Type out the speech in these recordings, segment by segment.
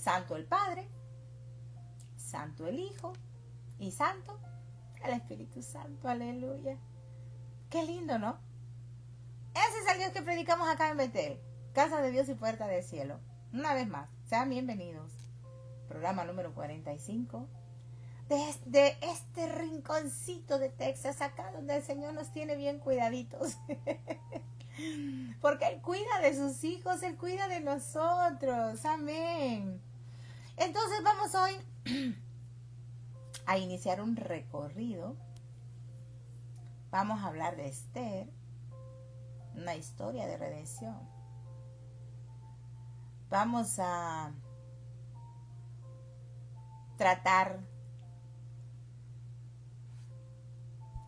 Santo el Padre, Santo el Hijo y Santo el Espíritu Santo. Aleluya. Qué lindo, ¿no? Ese es el Dios que predicamos acá en Betel, casa de Dios y puerta del cielo. Una vez más, sean bienvenidos. Programa número 45. Desde este rinconcito de Texas, acá donde el Señor nos tiene bien cuidaditos. Porque Él cuida de sus hijos, Él cuida de nosotros. Amén. Entonces vamos hoy a iniciar un recorrido. Vamos a hablar de Esther, una historia de redención. Vamos a tratar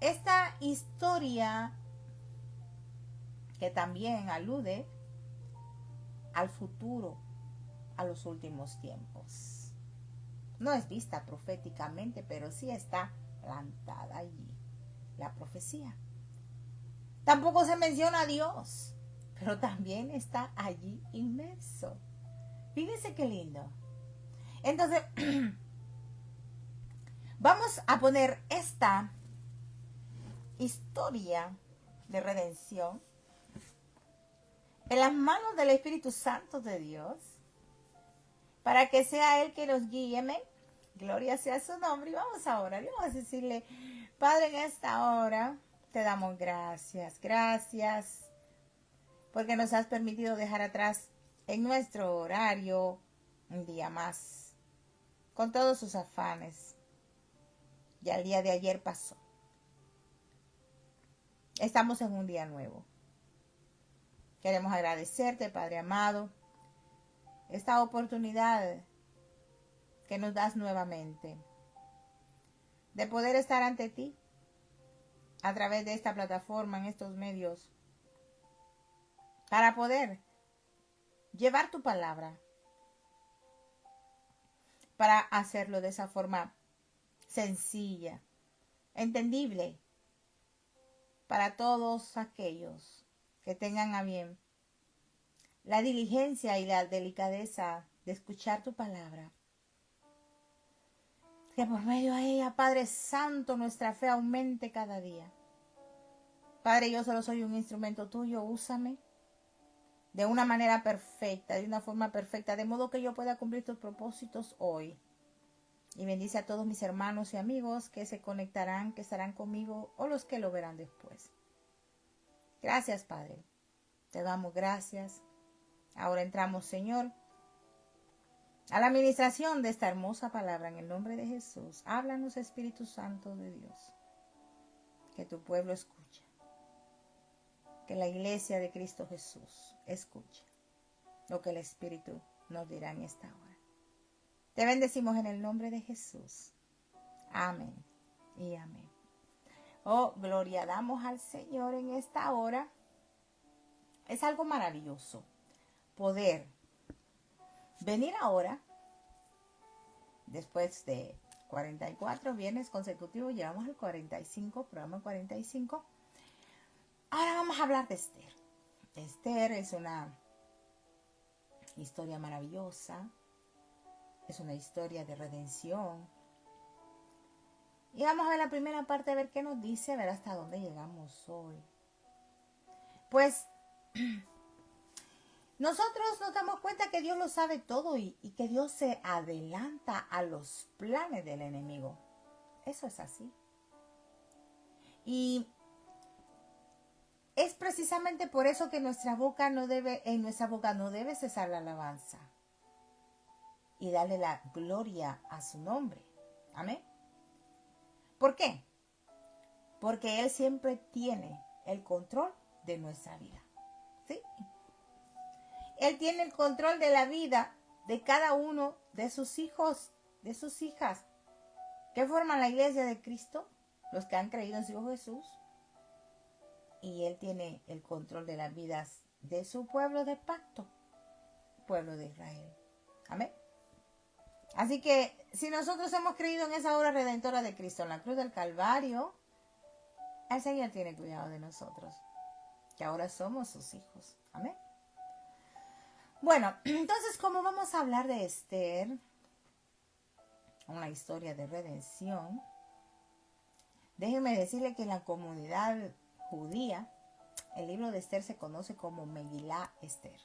esta historia que también alude al futuro, a los últimos tiempos. No es vista proféticamente, pero sí está plantada allí la profecía. Tampoco se menciona a Dios, pero también está allí inmerso. Fíjense qué lindo. Entonces, vamos a poner esta historia de redención en las manos del Espíritu Santo de Dios, para que sea Él que nos guíe. Amén. Gloria sea su nombre. Y vamos a orar. Y vamos a decirle: Padre, en esta hora te damos gracias. Gracias porque nos has permitido dejar atrás en nuestro horario un día más, con todos sus afanes. Ya el día de ayer pasó. Estamos en un día nuevo. Queremos agradecerte, Padre amado, esta oportunidad que nos das nuevamente de poder estar ante ti a través de esta plataforma, en estos medios, para poder llevar tu palabra, para hacerlo de esa forma sencilla, entendible, para todos aquellos que tengan a bien la diligencia y la delicadeza de escuchar tu palabra. Que por medio de ella, Padre Santo, nuestra fe aumente cada día. Padre, yo solo soy un instrumento tuyo, úsame de una manera perfecta, de una forma perfecta, de modo que yo pueda cumplir tus propósitos hoy. Y bendice a todos mis hermanos y amigos que se conectarán, que estarán conmigo o los que lo verán después. Gracias, Padre. Te damos gracias. Ahora entramos, Señor, a la administración de esta hermosa palabra en el nombre de Jesús. Háblanos, Espíritu Santo de Dios. Que tu pueblo escuche. Que la iglesia de Cristo Jesús escuche lo que el Espíritu nos dirá en esta hora. Te bendecimos en el nombre de Jesús. Amén y amén. Oh, gloria damos al Señor en esta hora. Es algo maravilloso poder venir ahora, después de 44 viernes consecutivos, llevamos el 45, programa 45. Ahora vamos a hablar de Esther. Esther es una historia maravillosa, es una historia de redención. Y vamos a ver la primera parte, a ver qué nos dice, a ver hasta dónde llegamos hoy. Pues nosotros nos damos cuenta que Dios lo sabe todo y que Dios se adelanta a los planes del enemigo. Eso es así. Y es precisamente por eso que en nuestra boca no debe cesar la alabanza y darle la gloria a su nombre. Amén. ¿Por qué? Porque Él siempre tiene el control de nuestra vida. ¿Sí? Él tiene el control de la vida de cada uno de sus hijos, de sus hijas, que forman la iglesia de Cristo, los que han creído en su Hijo Jesús. Y Él tiene el control de las vidas de su pueblo de pacto, pueblo de Israel. Amén. Así que si nosotros hemos creído en esa obra redentora de Cristo en la cruz del Calvario, el Señor tiene cuidado de nosotros, que ahora somos sus hijos. Amén. Bueno, entonces, como vamos a hablar de Esther, una historia de redención, déjenme decirle que en la comunidad judía, el libro de Esther se conoce como Megilá Esther.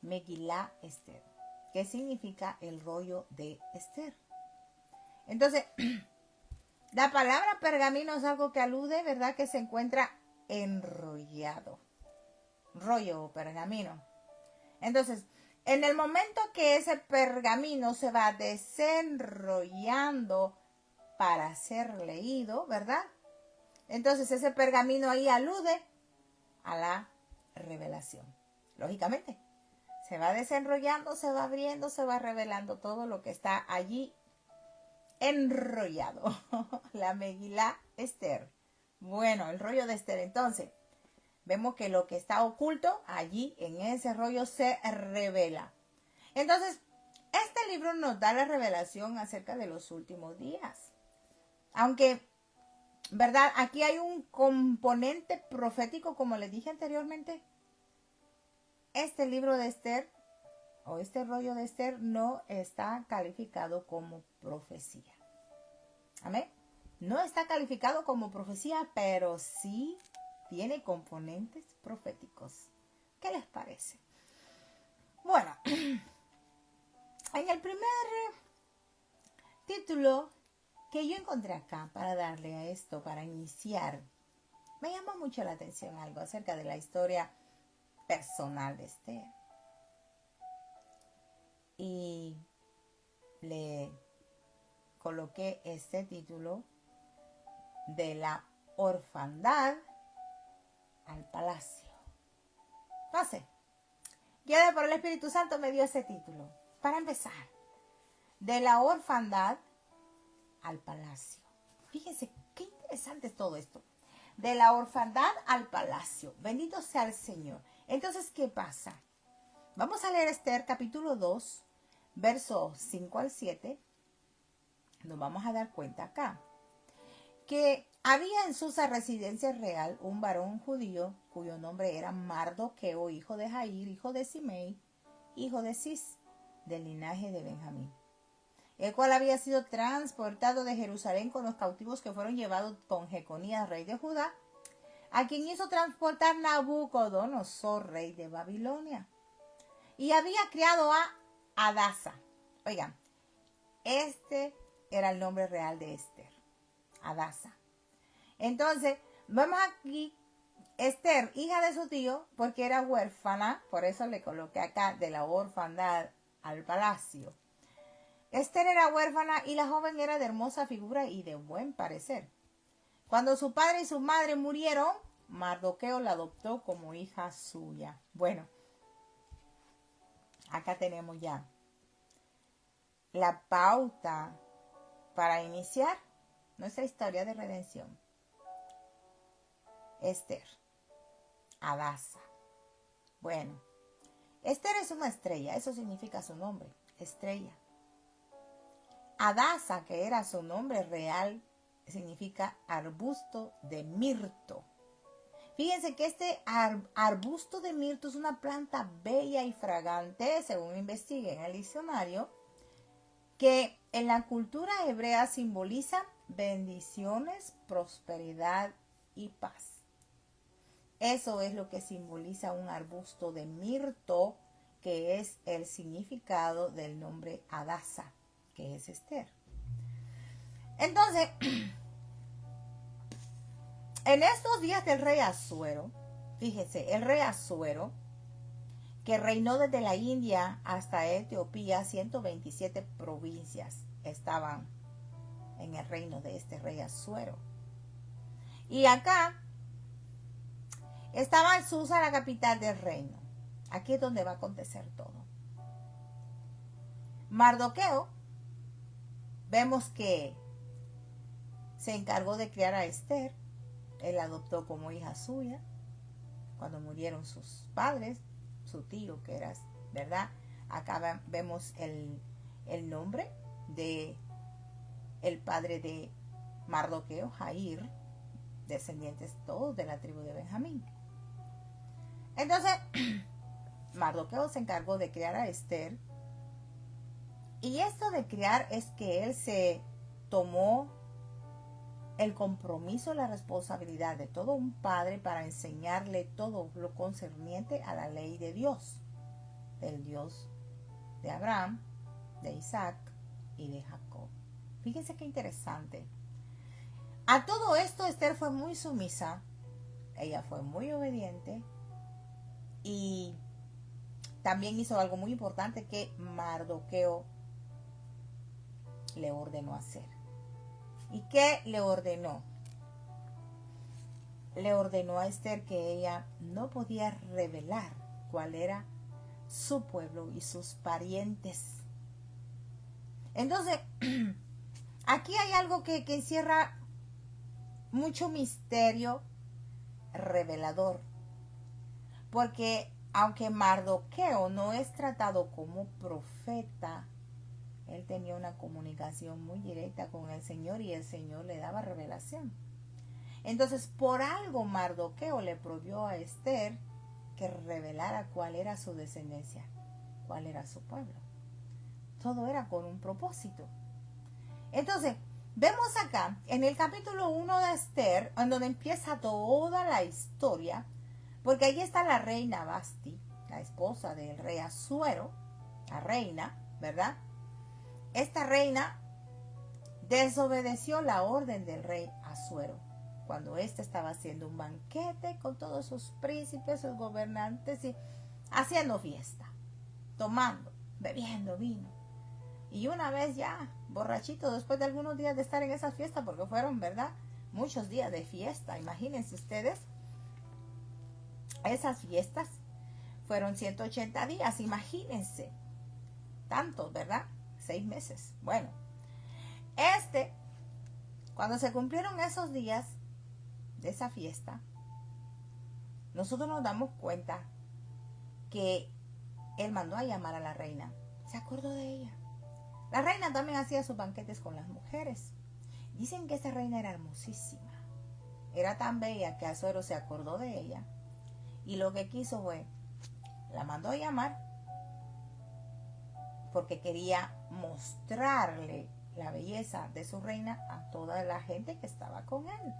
Megilá Esther, que significa el rollo de Esther. Entonces, la palabra pergamino es algo que alude, ¿verdad? Que se encuentra enrollado. Rollo o pergamino. Entonces, en el momento que ese pergamino se va desenrollando para ser leído, ¿verdad? Entonces ese pergamino ahí alude a la revelación. Lógicamente, se va desenrollando, se va abriendo, se va revelando todo lo que está allí enrollado. La Megilá Esther. Bueno, el rollo de Esther. Entonces, vemos que lo que está oculto allí en ese rollo se revela. Entonces, este libro nos da la revelación acerca de los últimos días. Aunque, ¿verdad? Aquí hay un componente profético, como les dije anteriormente. Este libro de Esther, o este rollo de Esther, no está calificado como profecía. Amén. No está calificado como profecía, pero sí tiene componentes proféticos. ¿Qué les parece? Bueno, en el primer título que yo encontré acá para darle a esto, para iniciar, me llamó mucho la atención algo acerca de la historia personal de Esther. Y le coloqué este título de la orfandad al palacio. No sé, guiada por el Espíritu Santo me dio ese título. Para empezar, de la orfandad al palacio. Fíjense qué interesante es todo esto. De la orfandad al palacio. Bendito sea el Señor. Entonces, ¿qué pasa? Vamos a leer Esther capítulo 2, versos 5 al 7. Nos vamos a dar cuenta acá que había en Susa residencia real un varón judío cuyo nombre era Mardoqueo, hijo de Jair, hijo de Simei, hijo de Cis, del linaje de Benjamín, el cual había sido transportado de Jerusalén con los cautivos que fueron llevados con Jeconías, rey de Judá, a quien hizo transportar Nabucodonosor, rey de Babilonia. Y había criado a Adasa. Oigan, este era el nombre real de Esther, Adasa. Entonces, vemos aquí Esther, hija de su tío, porque era huérfana, por eso le coloqué acá de la orfandad al palacio. Esther era huérfana y la joven era de hermosa figura y de buen parecer. Cuando su padre y su madre murieron, Mardoqueo la adoptó como hija suya. Bueno, acá tenemos ya la pauta para iniciar nuestra historia de redención. Esther, Adasa. Bueno, Esther es una estrella, eso significa su nombre, estrella. Adasa, que era su nombre real, significa arbusto de mirto. Fíjense que este arbusto de mirto es una planta bella y fragante, según investigué en el diccionario, que en la cultura hebrea simboliza bendiciones, prosperidad y paz. Eso es lo que simboliza un arbusto de mirto, que es el significado del nombre Adasa, que es Esther. Entonces, en estos días del rey Asuero, fíjense, el rey Asuero, que reinó desde la India hasta Etiopía, 127 provincias estaban en el reino de este rey Asuero. Y acá estaba en Susa, la capital del reino. Aquí es donde va a acontecer todo. Mardoqueo, vemos que se encargó de criar a Esther. Él la adoptó como hija suya cuando murieron sus padres, su tío que era, ¿verdad? Acá vemos el nombre de el padre de Mardoqueo, Jair, descendientes todos de la tribu de Benjamín. Entonces, Mardoqueo se encargó de criar a Esther. Y esto de criar es que él se tomó el compromiso, la responsabilidad de todo un padre para enseñarle todo lo concerniente a la ley de Dios, del Dios de Abraham, de Isaac y de Jacob. Fíjense qué interesante. A todo esto Esther fue muy sumisa, ella fue muy obediente y también hizo algo muy importante que Mardoqueo le ordenó hacer. ¿Y qué le ordenó? Le ordenó a Esther que ella no podía revelar cuál era su pueblo y sus parientes. Entonces, aquí hay algo que encierra mucho misterio revelador. Porque aunque Mardoqueo no es tratado como profeta, él tenía una comunicación muy directa con el Señor y el Señor le daba revelación. Entonces, por algo Mardoqueo le prohibió a Esther que revelara cuál era su descendencia, cuál era su pueblo. Todo era con un propósito. Entonces, vemos acá en el capítulo 1 de Esther, en donde empieza toda la historia, porque ahí está la reina Vasti, la esposa del rey Asuero, la reina, ¿verdad? Esta reina desobedeció la orden del rey Asuero cuando éste estaba haciendo un banquete con todos sus príncipes, sus gobernantes y haciendo fiesta, tomando, bebiendo vino. Y una vez ya, borrachito, después de algunos días de estar en esa fiesta, porque fueron, ¿verdad?, muchos días de fiesta. Imagínense ustedes, esas fiestas fueron 180 días, imagínense, tantos, ¿verdad? 6 meses. Bueno, cuando se cumplieron esos días de esa fiesta, nosotros nos damos cuenta que él mandó a llamar a la reina. Se acordó de ella. La reina también hacía sus banquetes con las mujeres. Dicen que esa reina era hermosísima. Era tan bella que Asuero se acordó de ella. Y lo que quiso fue, la mandó a llamar porque quería mostrarle la belleza de su reina a toda la gente que estaba con él.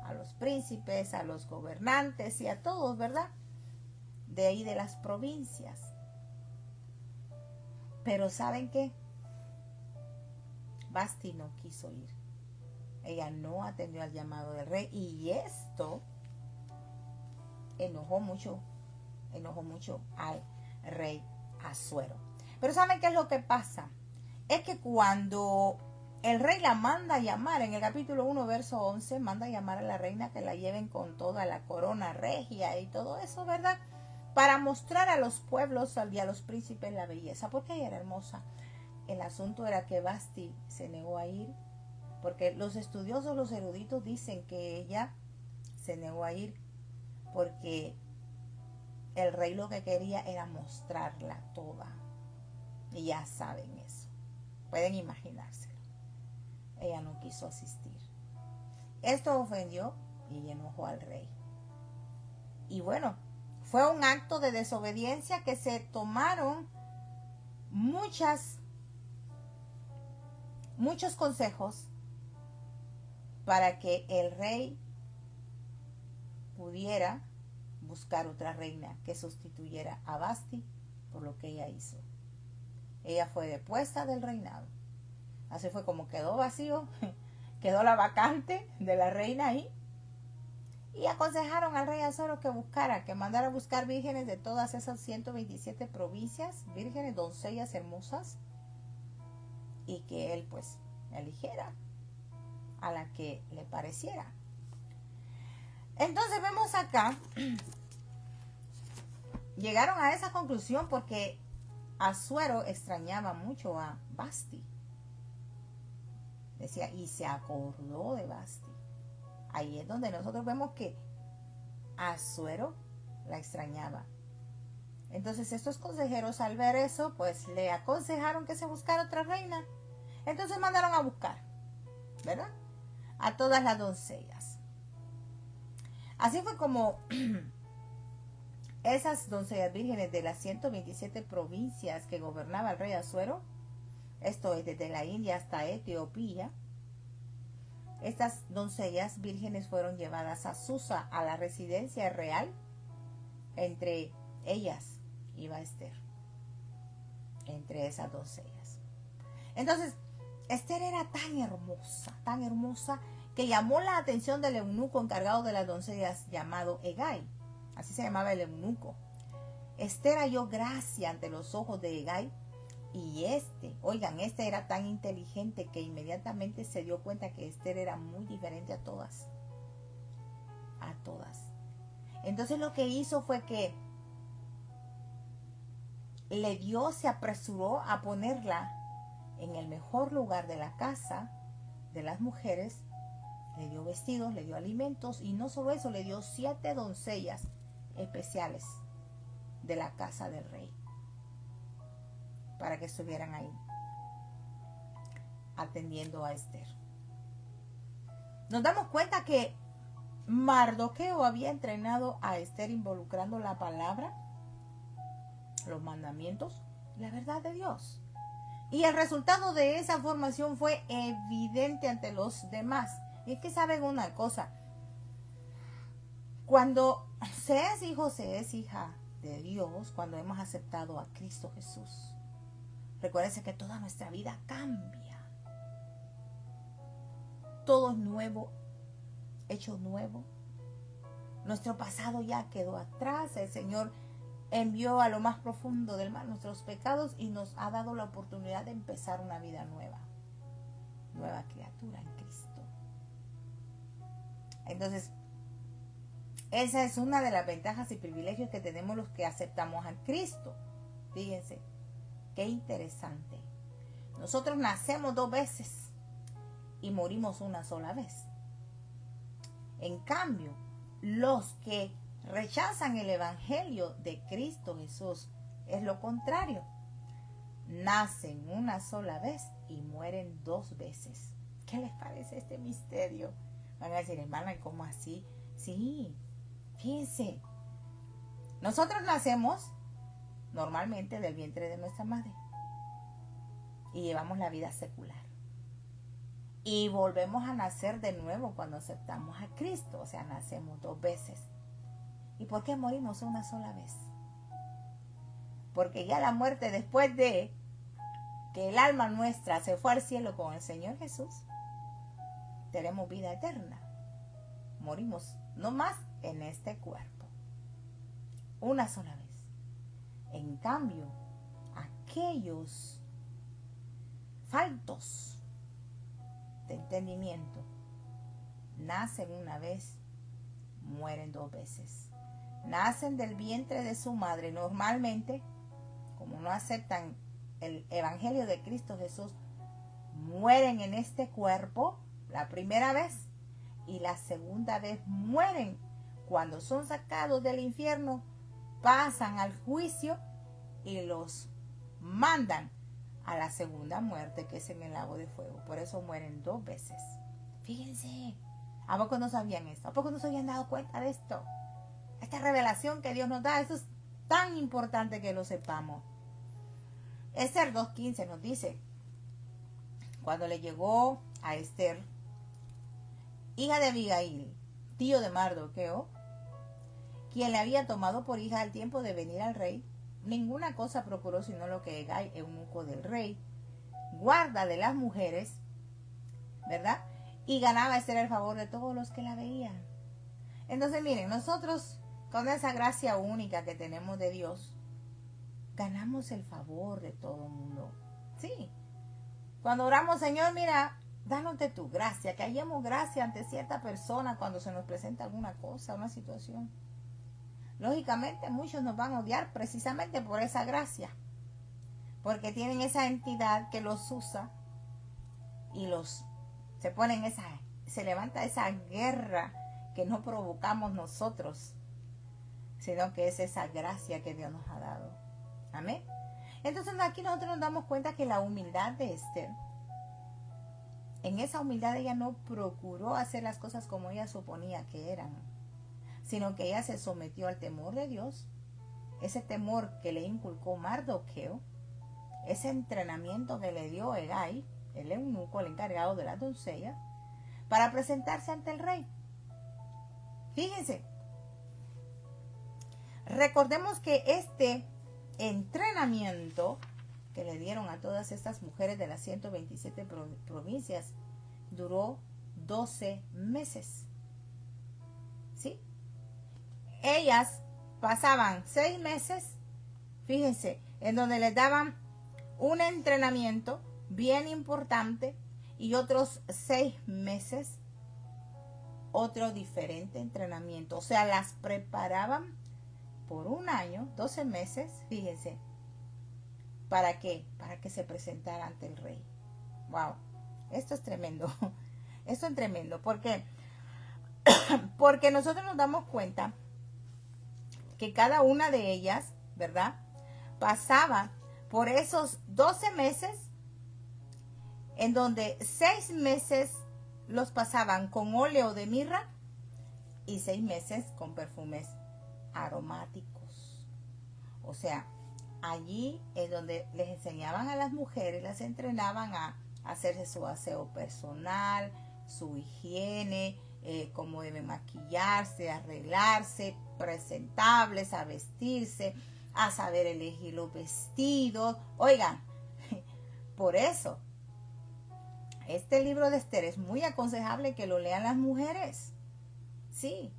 A los príncipes, a los gobernantes y a todos, ¿verdad? De ahí de las provincias. Pero ¿saben qué? Vasti no quiso ir. Ella no atendió al llamado del rey y esto enojó mucho al rey Asuero. Pero ¿saben qué es lo que pasa? Es que cuando el rey la manda a llamar, en el capítulo 1, verso 11, manda a llamar a la reina que la lleven con toda la corona regia y todo eso, ¿verdad? Para mostrar a los pueblos y a los príncipes la belleza, porque ella era hermosa. El asunto era que Vasti se negó a ir, porque los estudiosos, los eruditos dicen que ella se negó a ir porque el rey lo que quería era mostrarla toda. Y ya saben eso. Pueden imaginárselo. Ella no quiso asistir. Esto ofendió y enojó al rey. Y bueno, fue un acto de desobediencia que se tomaron muchos consejos para que el rey pudiera buscar otra reina que sustituyera a Vasti por lo que ella hizo. Ella fue depuesta del reinado. Así fue como quedó vacío, quedó la vacante de la reina ahí. Y aconsejaron al rey Asuero que mandara a buscar vírgenes de todas esas 127 provincias, vírgenes, doncellas hermosas, y que él pues eligiera a la que le pareciera. Entonces vemos acá, llegaron a esa conclusión porque Asuero extrañaba mucho a Vasti. Decía, y se acordó de Vasti. Ahí es donde nosotros vemos que Asuero la extrañaba. Entonces estos consejeros al ver eso, pues le aconsejaron que se buscara otra reina. Entonces mandaron a buscar, ¿verdad?, a todas las doncellas. Así fue como esas doncellas vírgenes de las 127 provincias que gobernaba el rey Asuero, esto es desde la India hasta Etiopía, estas doncellas vírgenes fueron llevadas a Susa, a la residencia real. Entre ellas iba Esther, entre esas doncellas. Entonces, Esther era tan hermosa, que llamó la atención del eunuco encargado de las doncellas llamado Hegai. Así se llamaba el eunuco. Esther halló gracia ante los ojos de Hegai, y este era tan inteligente que inmediatamente se dio cuenta que Esther era muy diferente a todas. A todas. Entonces lo que hizo fue que se apresuró a ponerla en el mejor lugar de la casa de las mujeres. Le dio vestidos, le dio alimentos, y no solo eso, le dio 7 doncellas especiales de la casa del rey para que estuvieran ahí atendiendo a Esther. Nos damos cuenta que Mardoqueo había entrenado a Esther involucrando la palabra, los mandamientos, la verdad de Dios. Y el resultado de esa formación fue evidente ante los demás. Y es que saben una cosa, cuando se es hijo, se es hija de Dios, cuando hemos aceptado a Cristo Jesús, recuérdense que toda nuestra vida cambia. Todo es nuevo, hecho nuevo. Nuestro pasado ya quedó atrás. El Señor envió a lo más profundo del mar nuestros pecados y nos ha dado la oportunidad de empezar una vida nueva. Nueva criatura en Cristo. Entonces, esa es una de las ventajas y privilegios que tenemos los que aceptamos a Cristo. Fíjense, qué interesante. Nosotros nacemos 2 veces y morimos una sola vez. En cambio, los que rechazan el evangelio de Cristo Jesús es lo contrario. Nacen una sola vez y mueren 2 veces. ¿Qué les parece este misterio? Van a decir, hermana, ¿cómo así? Sí, fíjense. Nosotros nacemos normalmente del vientre de nuestra madre y llevamos la vida secular. Y volvemos a nacer de nuevo cuando aceptamos a Cristo. O sea, nacemos 2 veces. ¿Y por qué morimos una sola vez? Porque ya la muerte, después de que el alma nuestra se fue al cielo con el Señor Jesús, tenemos vida eterna. Morimos no más en este cuerpo. Una sola vez. En cambio, aquellos faltos de entendimiento nacen una vez, mueren 2 veces. Nacen del vientre de su madre. Normalmente, como no aceptan el evangelio de Cristo Jesús, mueren en este cuerpo la primera vez, y la segunda vez mueren cuando son sacados del infierno, pasan al juicio y los mandan a la segunda muerte, que es en el lago de fuego. Por eso mueren 2 veces. Fíjense, ¿a poco no sabían esto? ¿A poco no se habían dado cuenta de esto? Esta revelación que Dios nos da, eso es tan importante que lo sepamos. Esther 2:15 nos dice, cuando le llegó a Esther, hija de Abigail, tío de Mardoqueo, quien le había tomado por hija al tiempo de venir al rey, ninguna cosa procuró sino lo que Hegai, eunuco del rey, guarda de las mujeres, ¿verdad? Y ganaba Esther el favor de todos los que la veían. Entonces, miren, nosotros con esa gracia única que tenemos de Dios, ganamos el favor de todo el mundo. Sí. Cuando oramos, Señor, mira, danos de tu gracia, que hallemos gracia ante cierta persona cuando se nos presenta alguna cosa, una situación. Lógicamente, muchos nos van a odiar precisamente por esa gracia, porque tienen esa entidad que los usa y se levanta esa guerra que no provocamos nosotros, sino que es esa gracia que Dios nos ha dado. Amén. Entonces aquí nosotros nos damos cuenta que la humildad de Esther, en esa humildad ella no procuró hacer las cosas como ella suponía que eran, sino que ella se sometió al temor de Dios ese temor que le inculcó Mardoqueo, ese entrenamiento que le dio Hegai, el eunuco, el encargado de las doncellas, para presentarse ante el rey. Fíjense, recordemos que este entrenamiento que le dieron a todas estas mujeres de las 127 provincias duró 12 meses. ¿Sí? Ellas pasaban 6 meses, fíjense, en donde les daban un entrenamiento bien importante y otros 6 meses otro diferente entrenamiento. O sea, las preparaban por un año, 12 meses, fíjense. ¿Para qué? Para que se presentara ante el rey. Wow, esto es tremendo. Esto es tremendo. ¿Por qué? Porque nosotros nos damos cuenta que cada una de ellas, ¿verdad?, pasaba por esos 12 meses, en donde 6 meses los pasaban con óleo de mirra y 6 meses con perfumes aromáticos. O sea, allí es donde les enseñaban a las mujeres, las entrenaban a hacerse su aseo personal, su higiene, cómo deben maquillarse, arreglarse, presentables, a vestirse, a saber elegir los vestidos. Oigan, por eso este libro de Esther es muy aconsejable que lo lean las mujeres. Sí,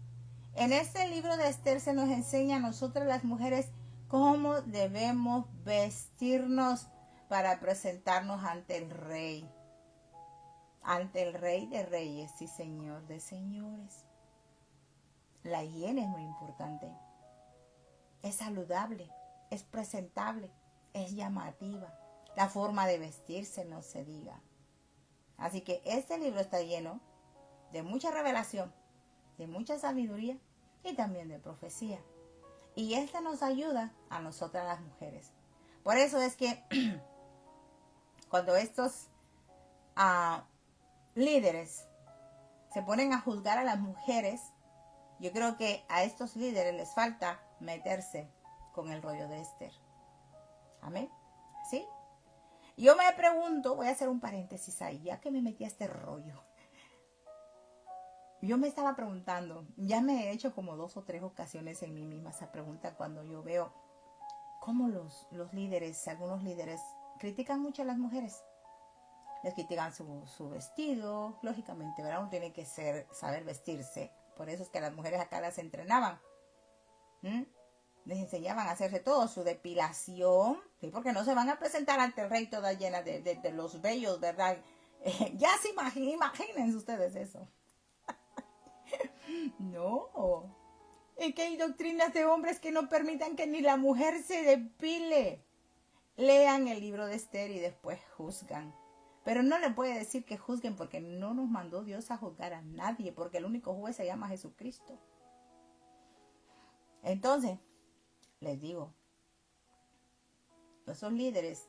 en este libro de Esther se nos enseña a nosotras las mujeres cómo debemos vestirnos para presentarnos ante el rey de reyes y señor de señores. La higiene es muy importante. Es saludable, es presentable, es llamativa. La forma de vestirse no se diga. Así que este libro está lleno de mucha revelación, de mucha sabiduría y también de profecía. Y este nos ayuda a nosotras las mujeres. Por eso es que cuando estos líderes se ponen a juzgar a las mujeres, yo creo que a estos líderes les falta meterse con el rollo de Esther. Amén. ¿Sí? Yo me pregunto, voy a hacer un paréntesis ahí, ya que me metí a este rollo. Yo me estaba preguntando, ya me he hecho como 2 o 3 ocasiones en mí misma esa pregunta cuando yo veo cómo los líderes, algunos líderes, critican mucho a las mujeres. Les critican su vestido, lógicamente, ¿verdad? Uno tiene que saber vestirse. Por eso es que las mujeres acá las entrenaban. Les enseñaban a hacerse todo, su depilación, ¿sí? Porque no se van a presentar ante el rey todas llenas de los vellos, ¿verdad? Ya se imaginen ustedes eso. No. Es que hay doctrinas de hombres que no permitan que ni la mujer se depile. Lean el libro de Esther y después juzgan. Pero no le puede decir que juzguen porque no nos mandó Dios a juzgar a nadie, porque el único juez se llama Jesucristo. Entonces, les digo, esos líderes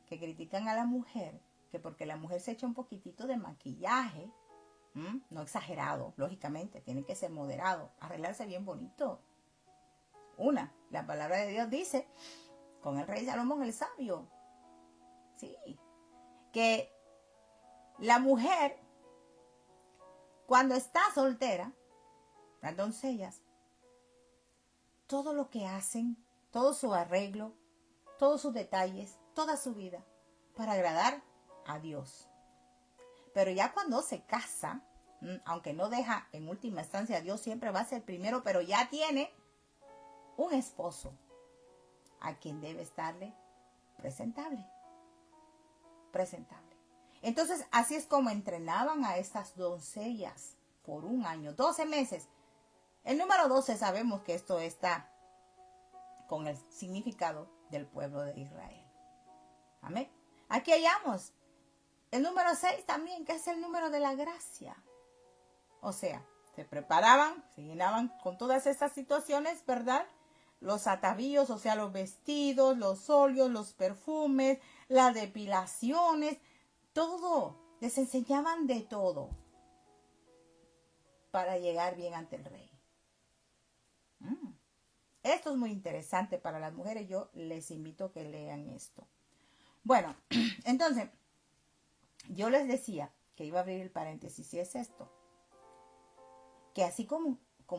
que critican a la mujer, que porque la mujer se echa un poquitito de maquillaje, no exagerado, lógicamente, tiene que ser moderado, arreglarse bien bonito. La palabra de Dios dice, con el rey Salomón el sabio, sí, que la mujer, cuando está soltera, las doncellas, todo lo que hacen, todo su arreglo, todos sus detalles, toda su vida, para agradar a Dios. Pero ya cuando se casa, aunque no deja en última instancia, Dios siempre va a ser primero, pero ya tiene un esposo a quien debe estarle presentable. Entonces, así es como entrenaban a estas doncellas por un año, 12 meses. El número 12 sabemos que esto está con el significado del pueblo de Israel. Amén. Aquí hallamos el número 6 también, que es el número de la gracia. O sea, se preparaban, se llenaban con todas estas situaciones, ¿verdad? Los atavíos, o sea, los vestidos, los óleos, los perfumes, las depilaciones, todo. Les enseñaban de todo para llegar bien ante el rey. Esto es muy interesante para las mujeres. Yo les invito a que lean esto. Bueno, entonces, yo les decía que iba a abrir el paréntesis y es esto. Que así como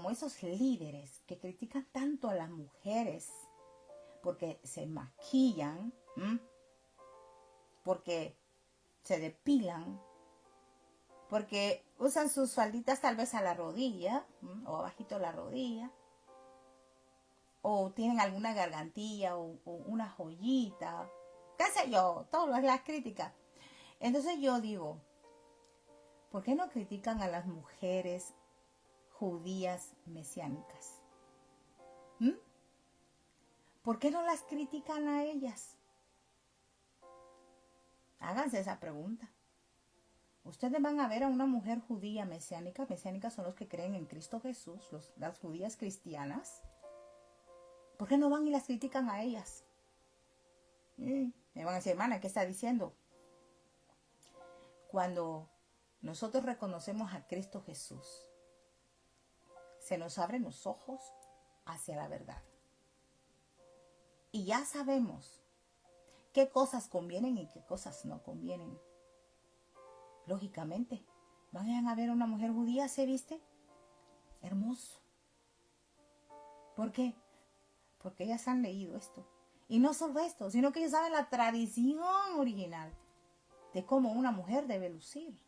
esos líderes que critican tanto a las mujeres porque se maquillan, porque se depilan, porque usan sus falditas tal vez a la rodilla o abajito la rodilla, o tienen alguna gargantilla o una joyita, qué sé yo, todas las críticas. Entonces yo digo, ¿por qué no critican a las mujeres judías mesiánicas? ¿Por qué no las critican a ellas? Háganse esa pregunta. Ustedes van a ver a una mujer judía mesiánica. Mesiánicas son los que creen en Cristo Jesús, las judías cristianas. ¿Por qué no van y las critican a ellas? Me van a decir, hermana, ¿qué está diciendo? Cuando nosotros reconocemos a Cristo Jesús, se nos abren los ojos hacia la verdad. Y ya sabemos qué cosas convienen y qué cosas no convienen. Lógicamente, van a ver a una mujer judía, ¿se viste? Hermoso. ¿Por qué? Porque ellas han leído esto. Y no solo esto, sino que ellas saben la tradición original de cómo una mujer debe lucir.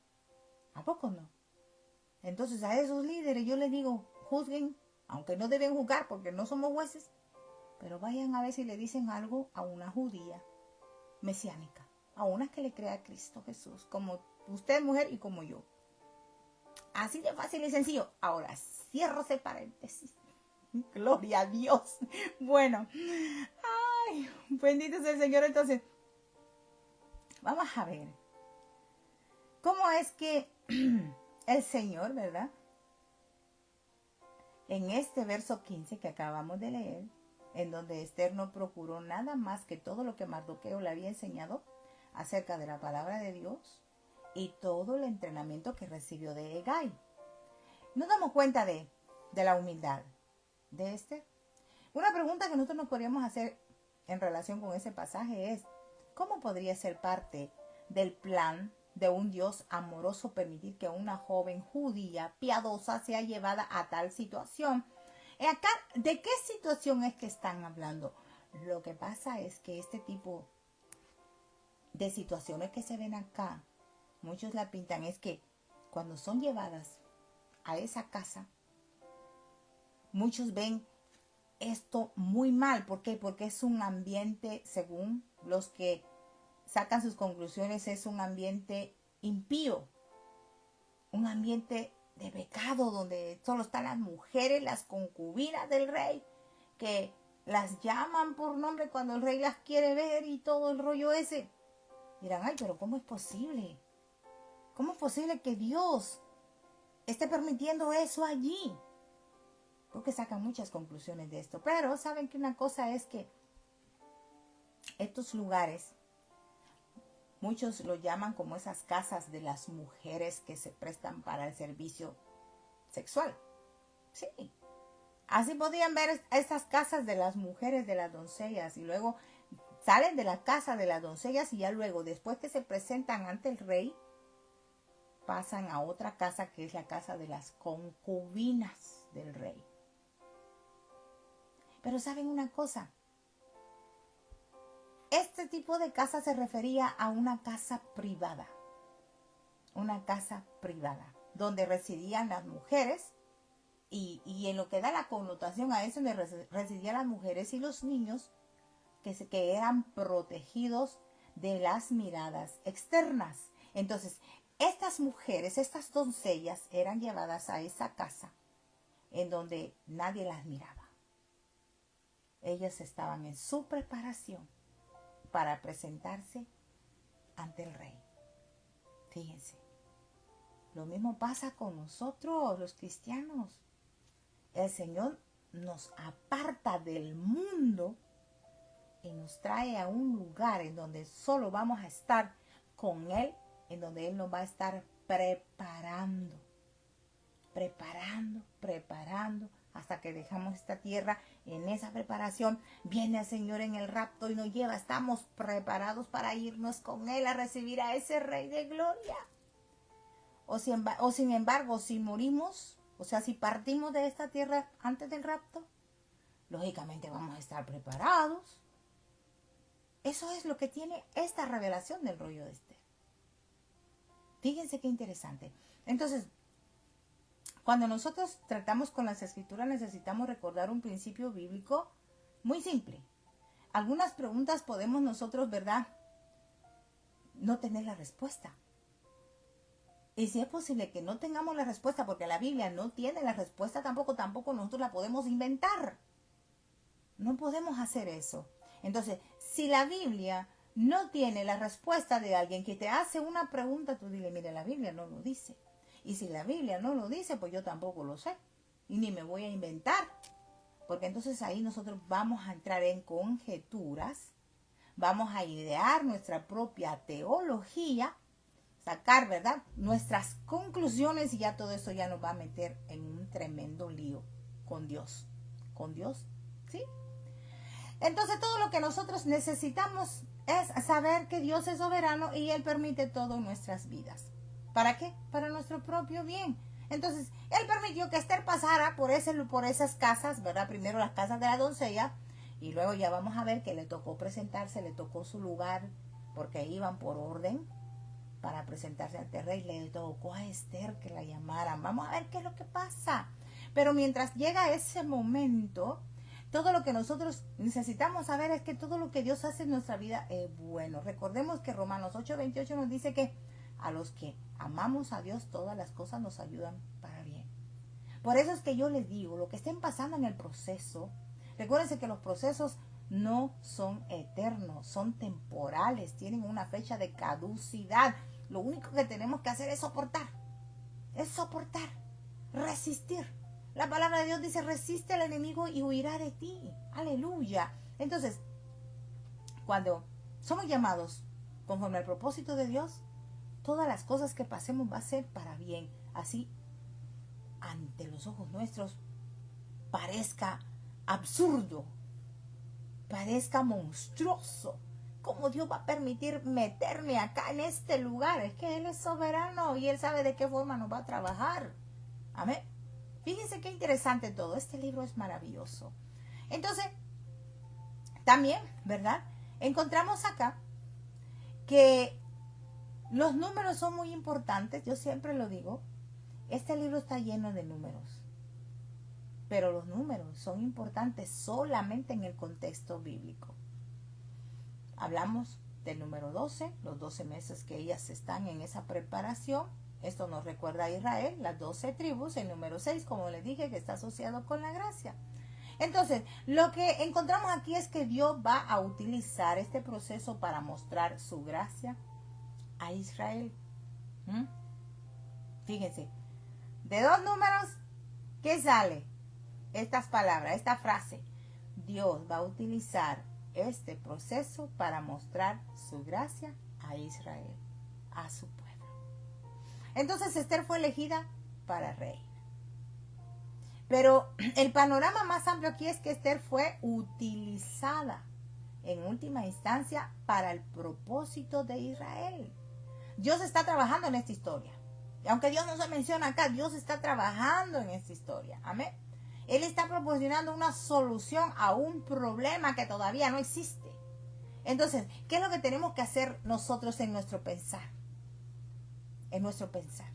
¿A poco no? Entonces a esos líderes yo les digo, juzguen, aunque no deben juzgar porque no somos jueces, pero vayan a ver si le dicen algo a una judía mesiánica, a una que le crea a Cristo Jesús, como usted mujer y como yo. Así de fácil y sencillo. Ahora cierro ese paréntesis. Gloria a Dios. Bueno, ay, bendito sea el Señor. Entonces, vamos a ver cómo es que el Señor, ¿verdad? En este verso 15 que acabamos de leer, en donde Esther no procuró nada más que todo lo que Mardoqueo le había enseñado acerca de la palabra de Dios y todo el entrenamiento que recibió de Hegai. Nos damos cuenta de la humildad de Esther. Una pregunta que nosotros nos podríamos hacer en relación con ese pasaje es, ¿cómo podría ser parte del plan de un Dios amoroso permitir que una joven judía piadosa sea llevada a tal situación? Acá, ¿de qué situación es que están hablando? Lo que pasa es que este tipo de situaciones que se ven acá, muchos la pintan, es que cuando son llevadas a esa casa, muchos ven esto muy mal. ¿Por qué? Porque es un ambiente, según los que sacan sus conclusiones, es un ambiente impío, un ambiente de pecado donde solo están las mujeres, las concubinas del rey, que las llaman por nombre cuando el rey las quiere ver y todo el rollo ese. Dirán, ay, pero ¿cómo es posible? ¿Cómo es posible que Dios esté permitiendo eso allí? Porque sacan muchas conclusiones de esto. Pero saben que una cosa es que estos lugares, muchos lo llaman como esas casas de las mujeres que se prestan para el servicio sexual. Sí. Así podían ver estas casas de las mujeres, de las doncellas, y luego salen de la casa de las doncellas y ya luego, después que se presentan ante el rey, pasan a otra casa que es la casa de las concubinas del rey. Pero ¿saben una cosa? Este tipo de casa se refería a una casa privada. Una casa privada, donde residían las mujeres y en lo que da la connotación a eso, donde residían las mujeres y los niños que eran protegidos de las miradas externas. Entonces, estas mujeres, estas doncellas, eran llevadas a esa casa en donde nadie las miraba. Ellas estaban en su preparación para presentarse ante el rey. Fíjense, lo mismo pasa con nosotros, los cristianos. El Señor nos aparta del mundo y nos trae a un lugar en donde solo vamos a estar con Él, en donde Él nos va a estar preparando hasta que dejamos esta tierra. En esa preparación viene el Señor en el rapto y nos lleva. Estamos preparados para irnos con Él a recibir a ese Rey de Gloria. O sin embargo, si morimos, o sea, si partimos de esta tierra antes del rapto, lógicamente vamos a estar preparados. Eso es lo que tiene esta revelación del rollo de Esther. Fíjense qué interesante. Entonces, cuando nosotros tratamos con las escrituras, necesitamos recordar un principio bíblico muy simple. Algunas preguntas podemos nosotros, ¿verdad?, no tener la respuesta. Y si es posible que no tengamos la respuesta, porque la Biblia no tiene la respuesta tampoco nosotros la podemos inventar. No podemos hacer eso. Entonces, si la Biblia no tiene la respuesta de alguien que te hace una pregunta, tú dile, mire, la Biblia no lo dice. Y si la Biblia no lo dice, pues yo tampoco lo sé. Y ni me voy a inventar. Porque entonces ahí nosotros vamos a entrar en conjeturas, vamos a idear nuestra propia teología, sacar, ¿verdad?, nuestras conclusiones, y ya todo eso ya nos va a meter en un tremendo lío con Dios. Con Dios, ¿sí? Entonces todo lo que nosotros necesitamos es saber que Dios es soberano y Él permite todo en nuestras vidas. ¿Para qué? Para nuestro propio bien. Entonces, Él permitió que Esther pasara por esas casas, ¿verdad? Primero las casas de la doncella, y luego ya vamos a ver que le tocó presentarse, le tocó su lugar, porque iban por orden para presentarse ante el rey. Le tocó a Esther que la llamaran. Vamos a ver qué es lo que pasa. Pero mientras llega ese momento, todo lo que nosotros necesitamos saber es que todo lo que Dios hace en nuestra vida es bueno. Recordemos que Romanos 8:28 nos dice que a los que amamos a Dios, todas las cosas nos ayudan para bien. Por eso es que yo les digo, lo que estén pasando en el proceso, recuérdense que los procesos no son eternos, son temporales, tienen una fecha de caducidad. Lo único que tenemos que hacer es soportar, resistir. La palabra de Dios dice, resiste al enemigo y huirá de ti. Aleluya. Entonces, cuando somos llamados conforme al propósito de Dios, todas las cosas que pasemos va a ser para bien. Así, ante los ojos nuestros, parezca absurdo, parezca monstruoso. ¿Cómo Dios va a permitir meterme acá en este lugar? Es que Él es soberano y Él sabe de qué forma nos va a trabajar. Amén. Fíjense qué interesante todo. Este libro es maravilloso. Entonces, también, ¿verdad?, encontramos acá que los números son muy importantes. Yo siempre lo digo. Este libro está lleno de números. Pero los números son importantes solamente en el contexto bíblico. Hablamos del número 12, los 12 meses que ellas están en esa preparación. Esto nos recuerda a Israel, las 12 tribus. El número 6, como les dije, que está asociado con la gracia. Entonces, lo que encontramos aquí es que Dios va a utilizar este proceso para mostrar su gracia a Israel. Fíjense, de dos números, ¿qué sale? Estas palabras, esta frase. Dios va a utilizar este proceso para mostrar su gracia a Israel, a su pueblo. Entonces Esther fue elegida para reina. Pero el panorama más amplio aquí es que Esther fue utilizada en última instancia para el propósito de Israel. Dios está trabajando en esta historia. Y aunque Dios no se menciona acá, Dios está trabajando en esta historia. Amén. Él está proporcionando una solución a un problema que todavía no existe. Entonces, ¿qué es lo que tenemos que hacer nosotros en nuestro pensar? En nuestro pensar.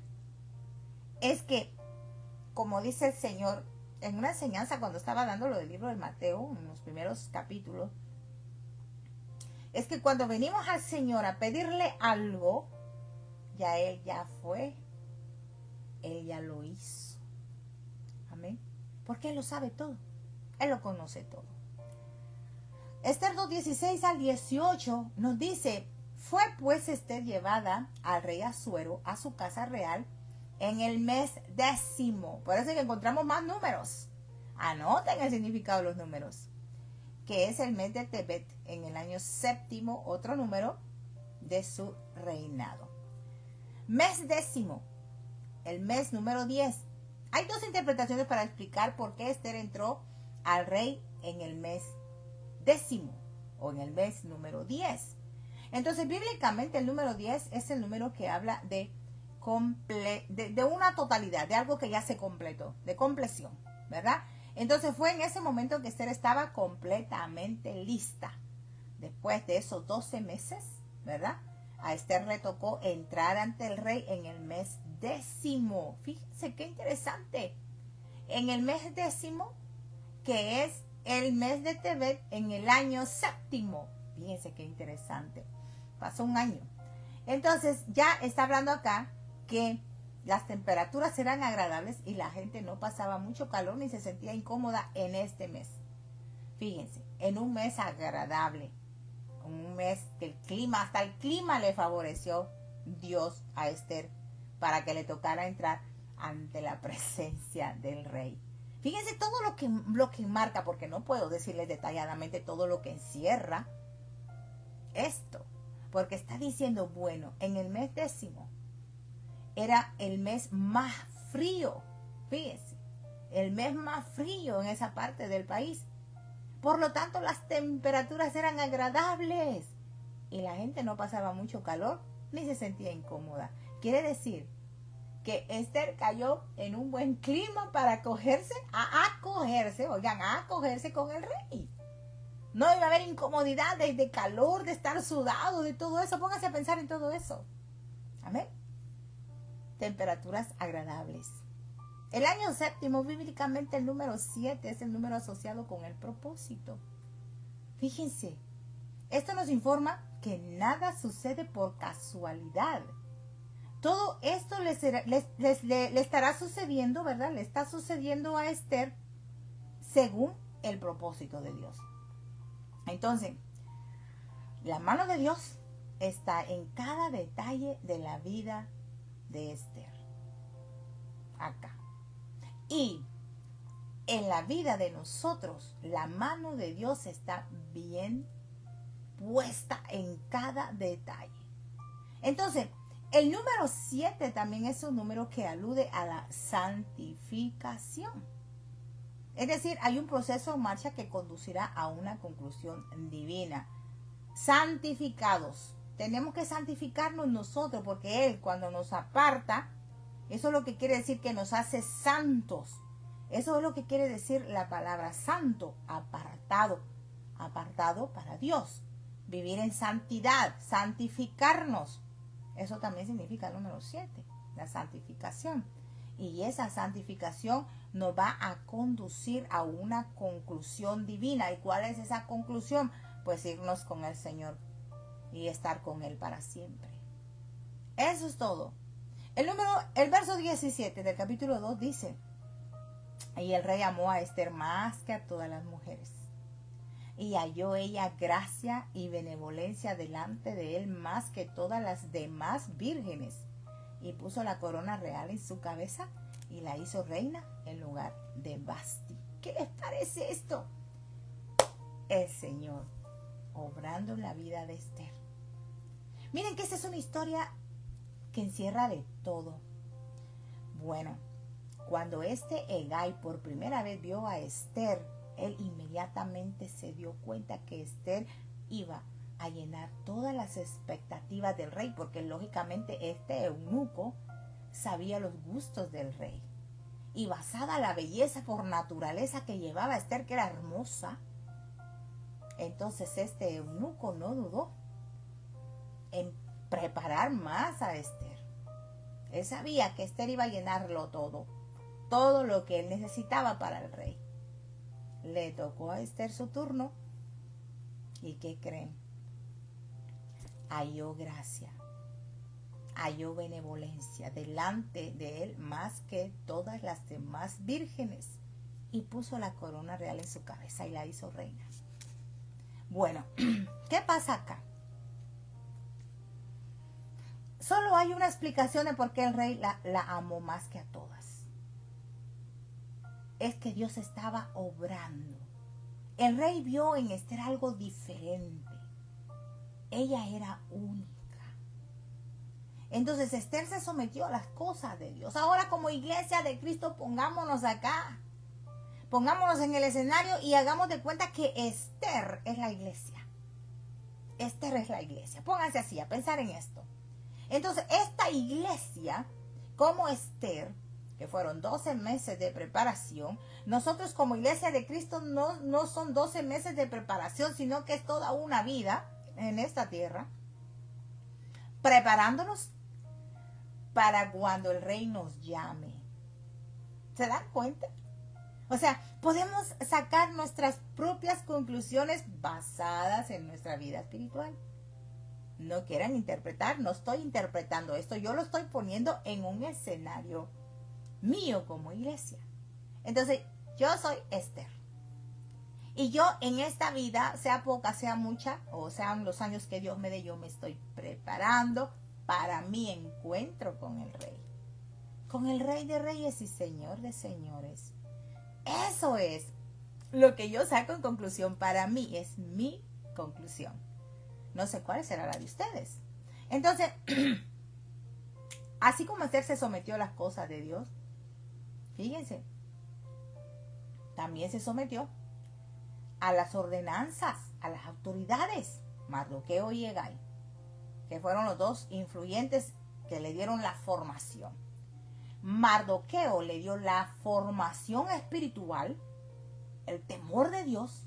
Es que, como dice el Señor, en una enseñanza cuando estaba dando lo del libro de Mateo, en los primeros capítulos, es que cuando venimos al Señor a pedirle algo, ya Él ya fue, Él ya lo hizo. Amén. Porque Él lo sabe todo, Él lo conoce todo. Esther 2:16 al 18 nos dice, fue pues Esther llevada al rey Asuero a su casa real en el mes 10º. Por eso que encontramos más números. Anoten el significado de los números. Que es el mes de Tebet, en el año 7º, otro número de su reinado. Mes 10º, el mes número 10. Hay dos interpretaciones para explicar por qué Esther entró al rey en el mes 10 o en el mes número 10. Entonces, bíblicamente el número 10 es el número que habla de una totalidad, de algo que ya se completó, de compleción, ¿verdad? Entonces fue en ese momento que Esther estaba completamente lista. Después de esos 12 meses, ¿verdad? A Esther le tocó entrar ante el rey en el mes 10. Fíjense qué interesante. En el mes 10, que es el mes de Tebet, en el año 7. Fíjense qué interesante. Pasó un año. Entonces ya está hablando acá que las temperaturas eran agradables y la gente no pasaba mucho calor ni se sentía incómoda en este mes. Fíjense, en un mes agradable, un mes que hasta el clima le favoreció Dios a Esther para que le tocara entrar ante la presencia del rey. Fíjense todo lo que marca, porque no puedo decirles detalladamente todo lo que encierra esto, porque está diciendo, bueno, en el mes 10 era el mes más frío, fíjense, el mes más frío en esa parte del país. Por lo tanto, las temperaturas eran agradables y la gente no pasaba mucho calor ni se sentía incómoda. Quiere decir que Esther cayó en un buen clima para acogerse con el rey. No iba a haber incomodidad de calor, de estar sudado, de todo eso. Póngase a pensar en todo eso. Amén. Temperaturas agradables. El año 7, bíblicamente el número 7 es el número asociado con el propósito. Fíjense, esto nos informa que nada sucede por casualidad. Todo esto le estará sucediendo, ¿verdad? Le está sucediendo a Esther según el propósito de Dios. Entonces, la mano de Dios está en cada detalle de la vida de Esther. Acá. Y en la vida de nosotros, la mano de Dios está bien puesta en cada detalle. Entonces, el número 7 también es un número que alude a la santificación. Es decir, hay un proceso en marcha que conducirá a una conclusión divina. Santificados. Tenemos que santificarnos nosotros porque Él, cuando nos aparta, eso es lo que quiere decir que nos hace santos. Eso es lo que quiere decir la palabra santo, apartado. Apartado para Dios. Vivir en santidad, santificarnos. Eso también significa el número 7, la santificación. Y esa santificación nos va a conducir a una conclusión divina. ¿Y cuál es esa conclusión? Pues irnos con el Señor y estar con Él para siempre. Eso es todo. El verso 17 del capítulo 2 dice: y el rey amó a Esther más que a todas las mujeres, y halló ella gracia y benevolencia delante de él más que todas las demás vírgenes, y puso la corona real en su cabeza y la hizo reina en lugar de Vasti. ¿Qué les parece esto? El Señor obrando en la vida de Esther. Miren que esta es una historia que encierra de todo. Bueno, cuando Hegai por primera vez vio a Esther, él inmediatamente se dio cuenta que Esther iba a llenar todas las expectativas del rey, porque lógicamente este eunuco sabía los gustos del rey. Y basada en la belleza por naturaleza que llevaba Esther, que era hermosa, entonces este eunuco no dudó en preparar más a Esther. Él sabía que Esther iba a llenarlo todo lo que él necesitaba para el rey. Le tocó a Esther su turno. ¿Y qué creen? Halló gracia, halló benevolencia delante de él más que todas las demás vírgenes, y puso la corona real en su cabeza y la hizo reina. Bueno, ¿qué pasa acá? Solo hay una explicación de por qué el rey la amó más que a todas. Es que Dios estaba obrando. El rey vio en Esther algo diferente. Ella era única. Entonces Esther se sometió a las cosas de Dios. Ahora como iglesia de Cristo pongámonos acá. Pongámonos en el escenario y hagamos de cuenta que Esther es la iglesia. Esther es la iglesia. Pónganse así a pensar en esto. Entonces esta iglesia, como Esther, que fueron 12 meses de preparación, nosotros como iglesia de Cristo no son 12 meses de preparación, sino que es toda una vida en esta tierra, preparándonos para cuando el rey nos llame. ¿Se dan cuenta? O sea, podemos sacar nuestras propias conclusiones basadas en nuestra vida espiritual. No quieran interpretar, no estoy interpretando esto, yo lo estoy poniendo en un escenario mío como iglesia. Entonces, yo soy Esther. Y yo en esta vida, sea poca, sea mucha, o sean los años que Dios me dé, yo me estoy preparando para mi encuentro con el Rey. Con el Rey de Reyes y Señor de Señores. Eso es lo que yo saco en conclusión para mí. Es mi conclusión. No sé cuál será la de ustedes. Entonces, así como Esther se sometió a las cosas de Dios, fíjense, también se sometió a las ordenanzas, a las autoridades, Mardoqueo y Hegai, que fueron los dos influyentes que le dieron la formación. Mardoqueo le dio la formación espiritual, el temor de Dios,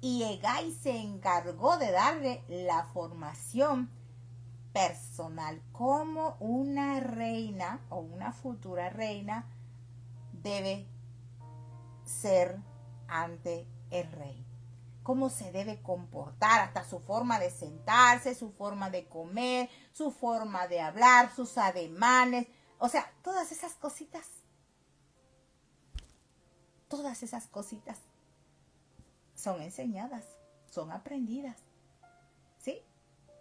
y Hegai se encargó de darle la formación personal, como una reina o una futura reina debe ser ante el rey. Cómo se debe comportar, hasta su forma de sentarse, su forma de comer, su forma de hablar, sus ademanes. O sea, todas esas cositas son enseñadas, son aprendidas. ¿Sí?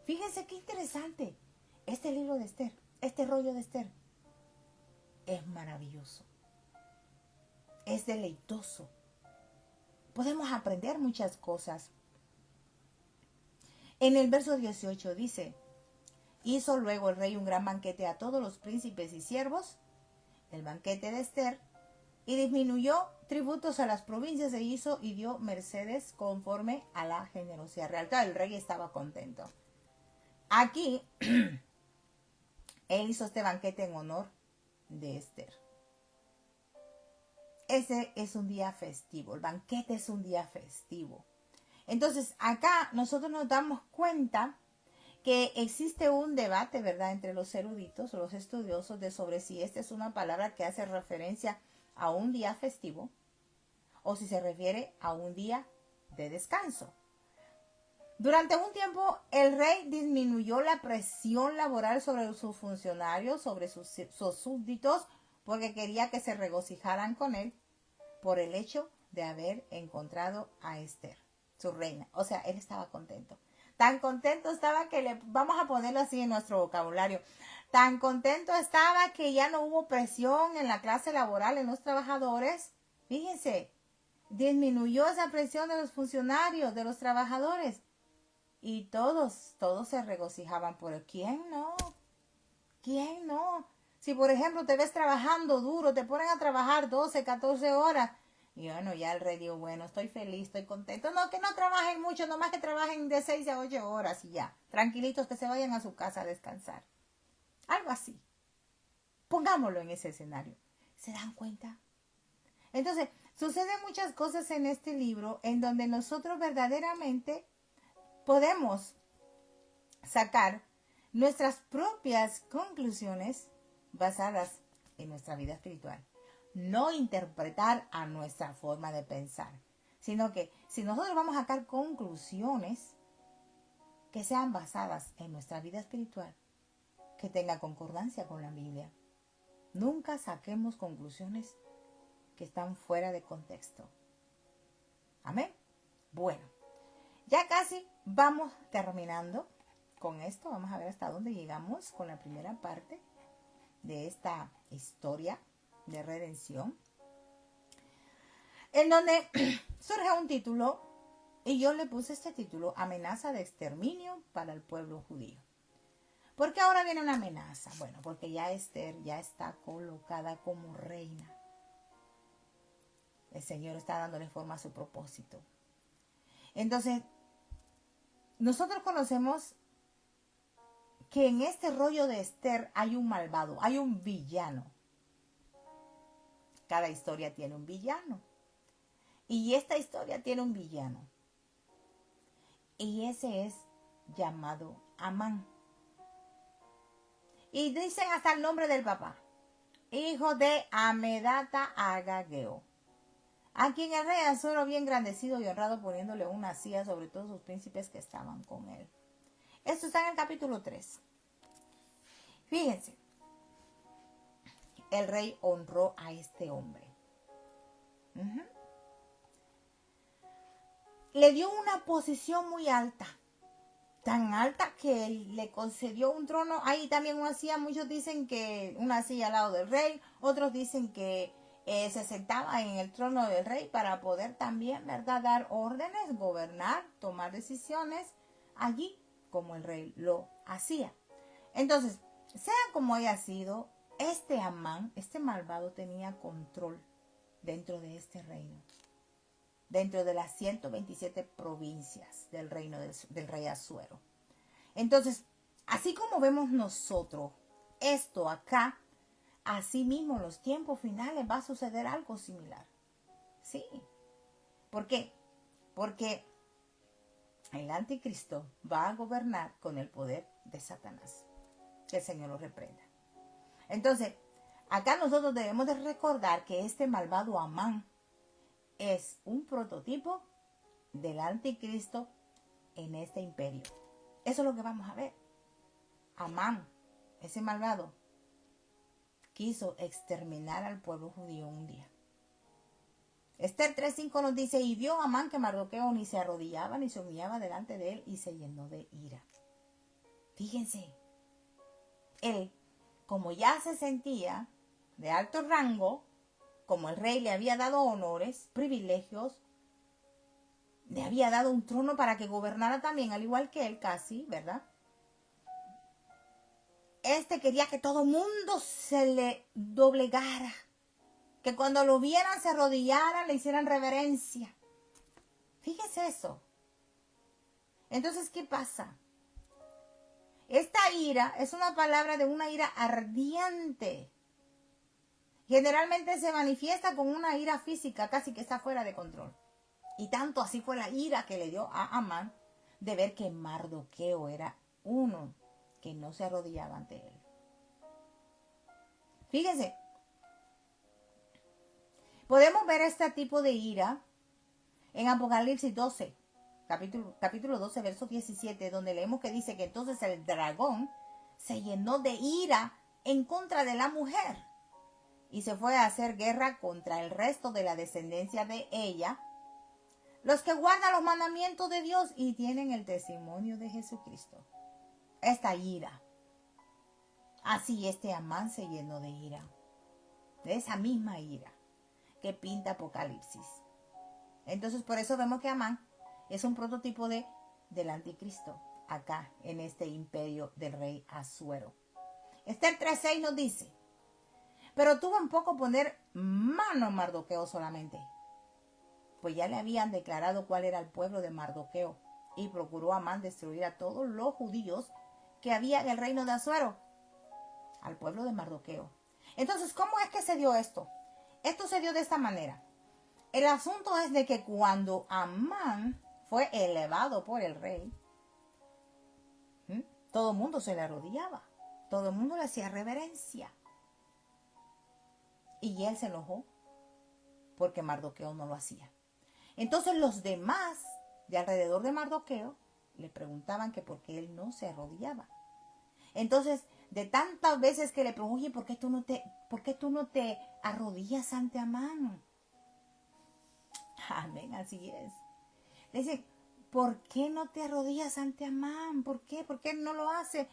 Fíjense qué interesante. Este libro de Esther, este rollo de Esther, es maravilloso. Es deleitoso. Podemos aprender muchas cosas. En el verso 18 dice: hizo luego el rey un gran banquete a todos los príncipes y siervos, el banquete de Esther, y disminuyó tributos a las provincias e hizo y dio mercedes conforme a la generosidad real. Claro, el rey estaba contento. Aquí, él hizo este banquete en honor de Esther. Ese es un día festivo, el banquete es un día festivo. Entonces, acá nosotros nos damos cuenta que existe un debate, ¿verdad?, entre los eruditos, los estudiosos, de sobre si esta es una palabra que hace referencia a un día festivo o si se refiere a un día de descanso. Durante un tiempo, el rey disminuyó la presión laboral sobre sus funcionarios, sobre sus súbditos, porque quería que se regocijaran con él por el hecho de haber encontrado a Esther, su reina. O sea, él estaba contento. Tan contento estaba que vamos a ponerlo así en nuestro vocabulario, tan contento estaba que ya no hubo presión en la clase laboral, en los trabajadores. Fíjense, disminuyó esa presión de los funcionarios, de los trabajadores. Y todos se regocijaban por él. ¿Quién no? ¿Quién no? Si por ejemplo te ves trabajando duro, te ponen a trabajar 12, 14 horas. Y bueno, ya el rey dijo, bueno, estoy feliz, estoy contento. No, que no trabajen mucho, nomás que trabajen de 6 a 8 horas y ya. Tranquilitos, que se vayan a su casa a descansar. Algo así. Pongámoslo en ese escenario. ¿Se dan cuenta? Entonces, suceden muchas cosas en este libro en donde nosotros verdaderamente podemos sacar nuestras propias conclusiones basadas en nuestra vida espiritual. No interpretar a nuestra forma de pensar, sino que si nosotros vamos a sacar conclusiones que sean basadas en nuestra vida espiritual, que tenga concordancia con la Biblia. Nunca saquemos conclusiones que están fuera de contexto. Amén. Bueno, ya casi vamos terminando con esto. Vamos a ver hasta dónde llegamos con la primera parte de esta historia de redención, en donde surge un título y yo le puse este título: amenaza de exterminio para el pueblo judío. ¿Por qué ahora viene una amenaza? Bueno, porque ya Esther ya está colocada como reina. El Señor está dándole forma a su propósito. Entonces, nosotros conocemos que en este rollo de Esther hay un malvado, hay un villano. Cada historia tiene un villano. Y esta historia tiene un villano. Y ese es llamado Amán. Y dicen hasta el nombre del papá. Hijo de Amedata Agageo. A quien el rey Asuero había engrandecido y honrado poniéndole una silla sobre todos sus príncipes que estaban con él. Esto está en el capítulo 3. Fíjense. El rey honró a este hombre. Le dio una posición muy alta. Tan alta que él le concedió un trono. Ahí también una silla. Muchos dicen que una silla al lado del rey. Otros dicen que se sentaba en el trono del rey para poder también, ¿verdad?, dar órdenes, gobernar, tomar decisiones allí como el rey lo hacía. Entonces, sea como haya sido, este Amán, este malvado, tenía control dentro de este reino, dentro de las 127 provincias del reino del rey Asuero. Entonces, así como vemos nosotros esto acá, así mismo en los tiempos finales va a suceder algo similar. Sí. ¿Por qué? Porque el anticristo va a gobernar con el poder de Satanás. Que el Señor lo reprenda. Entonces, acá nosotros debemos de recordar que este malvado Amán es un prototipo del anticristo en este imperio. Eso es lo que vamos a ver. Amán, ese malvado, quiso exterminar al pueblo judío un día. Esther 3:5 nos dice, y vio Amán que Mardoqueo ni se arrodillaba ni se humillaba delante de él y se llenó de ira. Fíjense, él, como ya se sentía de alto rango, como el rey le había dado honores, privilegios, le había dado un trono para que gobernara también, al igual que él casi, ¿verdad? Este quería que todo mundo se le doblegara, que cuando lo vieran se arrodillaran, le hicieran reverencia. Fíjese eso. Entonces, ¿qué pasa? Esta ira es una palabra de una ira ardiente. Generalmente se manifiesta con una ira física, casi que está fuera de control. Y tanto así fue la ira que le dio a Amán de ver que Mardoqueo era uno que no se arrodillaba ante él. Fíjense, podemos ver este tipo de ira en Apocalipsis 12, capítulo 12, verso 17, donde leemos que dice que entonces el dragón se llenó de ira en contra de la mujer y se fue a hacer guerra contra el resto de la descendencia de ella, los que guardan los mandamientos de Dios y tienen el testimonio de Jesucristo. Esta ira. Así este Amán se llenó de ira. De esa misma ira que pinta Apocalipsis. Entonces por eso vemos que Amán es un prototipo del anticristo acá en este imperio del rey Asuero. Esther 3:6 nos dice, pero tuvo en poco poner mano a Mardoqueo solamente, pues ya le habían declarado cuál era el pueblo de Mardoqueo, y procuró Amán destruir a todos los judíos que había en el reino de Asuero, al pueblo de Mardoqueo. Entonces, ¿cómo es que se dio esto? Esto se dio de esta manera. El asunto es de que cuando Amán fue elevado por el rey, todo el mundo se le arrodillaba, todo el mundo le hacía reverencia. Y él se enojó porque Mardoqueo no lo hacía. Entonces los demás de alrededor de Mardoqueo le preguntaban que por qué él no se arrodillaba. Entonces, de tantas veces que le pregunté, ¿por qué tú no te arrodillas ante Amán? Amén, así es. Le dice, ¿por qué no te arrodillas ante Amán? ¿Por qué? ¿Por qué no lo hace?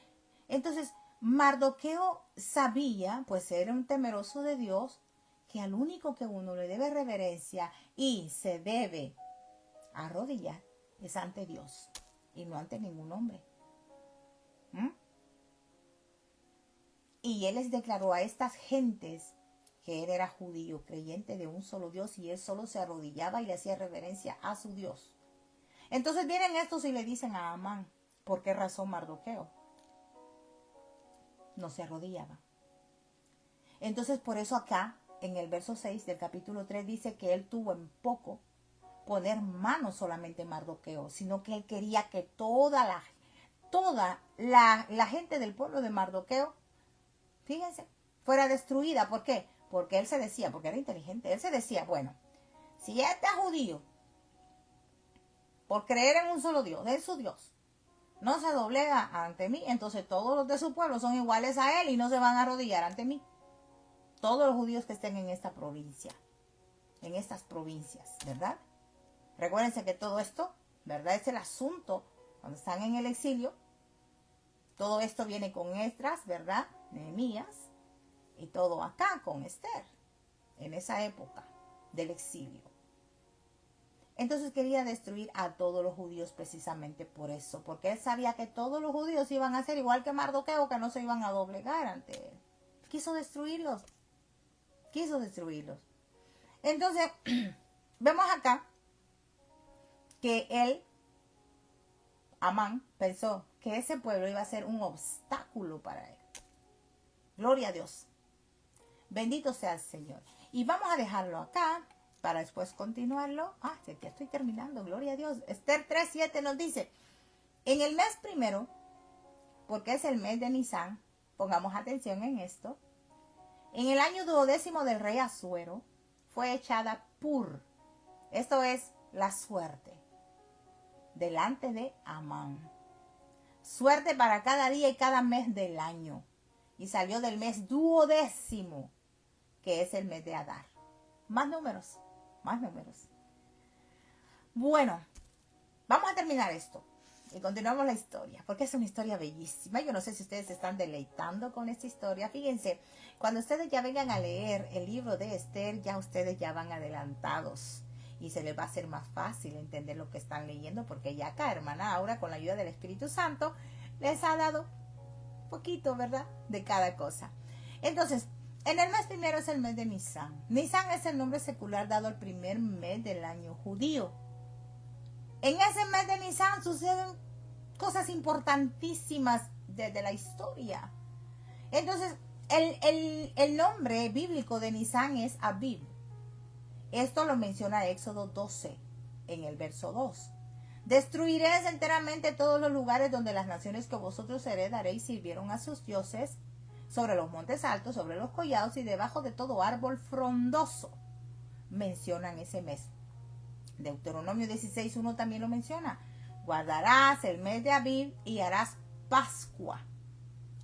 Entonces, Mardoqueo sabía, pues era un temeroso de Dios, que al único que uno le debe reverencia y se debe arrodillar es ante Dios y no ante ningún hombre. Y él les declaró a estas gentes que él era judío, creyente de un solo Dios, y él solo se arrodillaba y le hacía reverencia a su Dios. Entonces vienen estos y le dicen a Amán, ¿por qué razón Mardoqueo no se arrodillaba? Entonces por eso acá, en el verso 6 del capítulo 3, dice que él tuvo en poco poner mano solamente en Mardoqueo, sino que él quería que toda la gente del pueblo de Mardoqueo, fíjense, fuera destruida. ¿Por qué? Porque él se decía, porque era inteligente, él se decía, bueno, si este judío, por creer en un solo Dios, en su Dios, no se doblega ante mí, entonces todos los de su pueblo son iguales a él y no se van a arrodillar ante mí. Todos los judíos que estén en esta provincia, en estas provincias, ¿verdad? Recuérdense que todo esto, ¿verdad? Es el asunto cuando están en el exilio. Todo esto viene con Esdras, ¿verdad? Nehemías, y todo acá con Esther, en esa época del exilio. Entonces quería destruir a todos los judíos precisamente por eso, porque él sabía que todos los judíos iban a ser igual que Mardoqueo, que no se iban a doblegar ante él. Quiso destruirlos. Entonces, vemos acá que él, Amán, pensó que ese pueblo iba a ser un obstáculo para él. Gloria a Dios. Bendito sea el Señor. Y vamos a dejarlo acá para después continuarlo. Ya estoy terminando, gloria a Dios. Esther 3:7 nos dice, en el mes primero, porque es el mes de Nisán, pongamos atención en esto, en el año 12º del rey Asuero, fue echada Pur, esto es la suerte, delante de Amán. Suerte para cada día y cada mes del año. Y salió del mes 12º, que es el mes de Adar. Más números. Bueno, vamos a terminar esto y continuamos la historia, porque es una historia bellísima. Yo no sé si ustedes se están deleitando con esta historia. Fíjense, cuando ustedes ya vengan a leer el libro de Esther, ya ustedes ya van adelantados y se les va a hacer más fácil entender lo que están leyendo, porque ya acá, hermana Aura, con la ayuda del Espíritu Santo, les ha dado poquito, ¿verdad?, de cada cosa. Entonces, en el mes primero es el mes de Nisán. Nisán es el nombre secular dado al primer mes del año judío. En ese mes de Nisán suceden cosas importantísimas de la historia. Entonces, el nombre bíblico de Nisán es Abib. Esto lo menciona Éxodo 12, en el verso 2. Destruiréis enteramente todos los lugares donde las naciones que vosotros heredaréis sirvieron a sus dioses, sobre los montes altos, sobre los collados y debajo de todo árbol frondoso. Mencionan ese mes. Deuteronomio 16:1 también lo menciona. Guardarás el mes de Abib y harás Pascua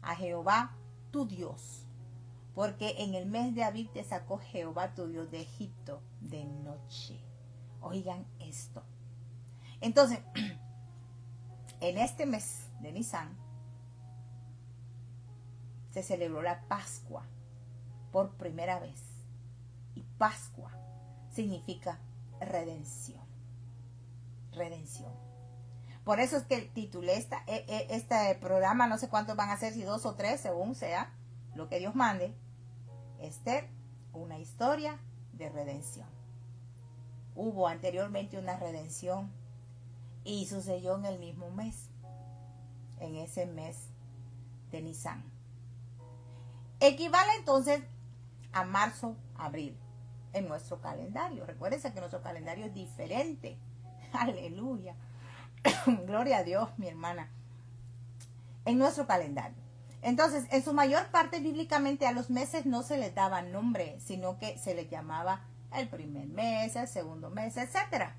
a Jehová tu Dios, porque en el mes de Abib te sacó Jehová tu Dios de Egipto de noche. Oigan esto. Entonces, en este mes de Nisán se celebró la Pascua por primera vez. Y Pascua significa redención. Redención. Por eso es que titulé este programa, no sé cuántos van a ser, si 2 o 3, según sea lo que Dios mande. Esther, una historia de redención. Hubo anteriormente una redención y sucedió en el mismo mes, en ese mes de Nisán. Equivale entonces a marzo, abril en nuestro calendario. Recuérdense que nuestro calendario es diferente. Aleluya. Gloria a Dios, mi hermana. En nuestro calendario. Entonces, en su mayor parte bíblicamente a los meses no se les daba nombre, sino que se les llamaba el primer mes, el segundo mes, etc.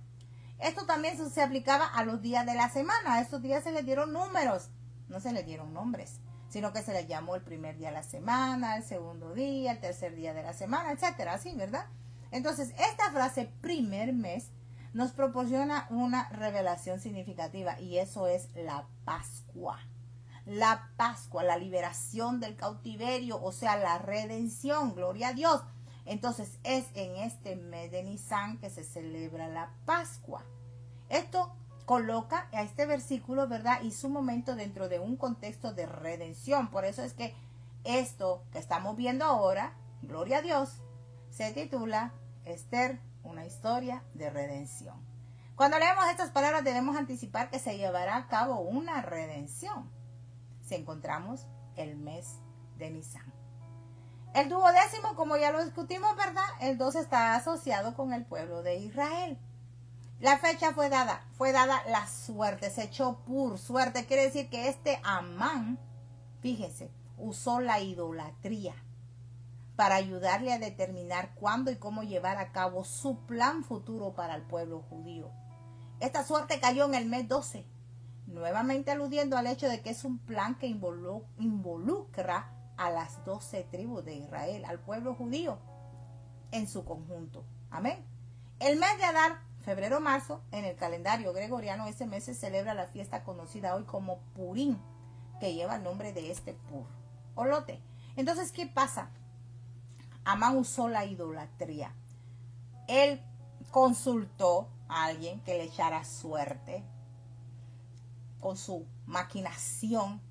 Esto también se aplicaba a los días de la semana. A estos días se les dieron números, no se les dieron nombres, sino que se les llamó el primer día de la semana, el segundo día, el tercer día de la semana, etcétera, así, ¿verdad? Entonces, esta frase primer mes nos proporciona una revelación significativa, y eso es la Pascua. La Pascua, la liberación del cautiverio, o sea, la redención, gloria a Dios. Entonces, es en este mes de Nisán que se celebra la Pascua. Esto coloca a este versículo, ¿verdad?, y su momento dentro de un contexto de redención. Por eso es que Esto que estamos viendo ahora, gloria a Dios, se titula Esther, una historia de redención. Cuando leemos estas palabras debemos anticipar que se llevará a cabo una redención. Si encontramos el mes de Nisan. El 12º, como ya lo discutimos, ¿verdad? El 12 está asociado con el pueblo de Israel. La fecha fue dada la suerte, se echó por suerte. Quiere decir que este Amán, fíjese, usó la idolatría para ayudarle a determinar cuándo y cómo llevar a cabo su plan futuro para el pueblo judío. Esta suerte cayó en el mes 12, nuevamente aludiendo al hecho de que es un plan que involucra a las 12 tribus de Israel, al pueblo judío en su conjunto. Amén. El mes de Adar, febrero-marzo, en el calendario gregoriano, ese mes se celebra la fiesta conocida hoy como Purim, que lleva el nombre de este pur, o lote. Entonces, ¿qué pasa? Amán usó la idolatría. Él consultó a alguien que le echara suerte con su maquinación.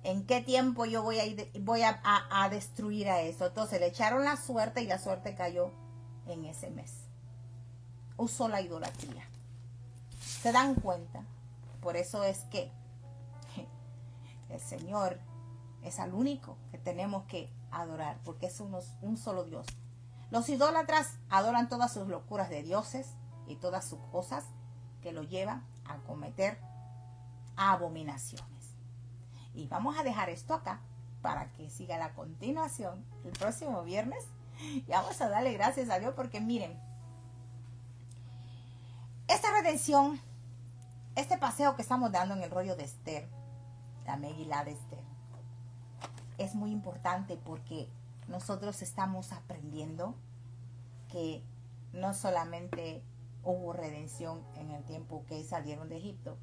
¿En qué tiempo yo voy a destruir a eso? Entonces le echaron la suerte y la suerte cayó en ese mes. Usó la idolatría. ¿Se dan cuenta? Por eso es que el Señor es al único que tenemos que adorar, porque es un solo Dios. Los idólatras adoran todas sus locuras de dioses y todas sus cosas que lo llevan a cometer abominaciones. Y vamos a dejar esto acá para que siga la continuación el próximo viernes. Y vamos a darle gracias a Dios porque miren, esta redención, este paseo que estamos dando en el rollo de Esther, la Megilá de Esther, es muy importante porque nosotros estamos aprendiendo que no solamente hubo redención en el tiempo que salieron de Egipto,